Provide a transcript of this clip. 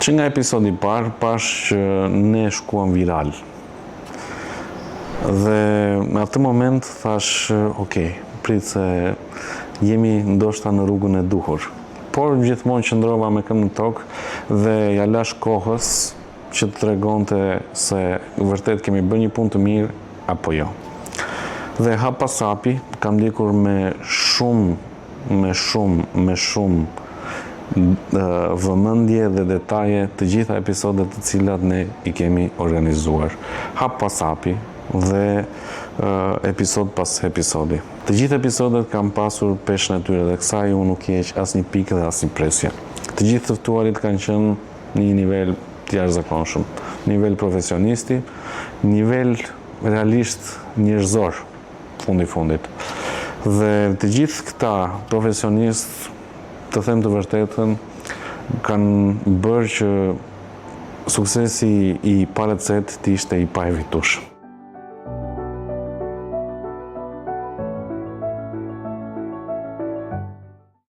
Që nga episodi parë, pash që ne shkuam viral. Dhe në atë moment thash, prit se jemi ndoshta në rrugën e duhur. Por gjithmonë qëndrova me këmbën në tokë dhe ja lash kohës që të tregonte se vërtet kemi bërë një punë të mirë apo jo. Dhe hap pas hapi kam ndjekur me shumë vëmendje dhe detaje të gjitha episodet të cilat ne i kemi organizuar. Hap pas hapi dhe episod pas episodi. Të gjithë episodet kam pasur peshën e tyre dhe kësaj unë nuk keq asnjë pikë dhe asnjë presje. Të gjithë të ftuarit kanë qenë në një nivel të jashtëzakonshëm, nivel profesionisti, nivel realisht njerëzor fundi fundit. Dhe të gjithë këta profesionistë, të them të vërtetën, kanë bërë që suksesi i Palet Set të ishte i pa evitueshëm.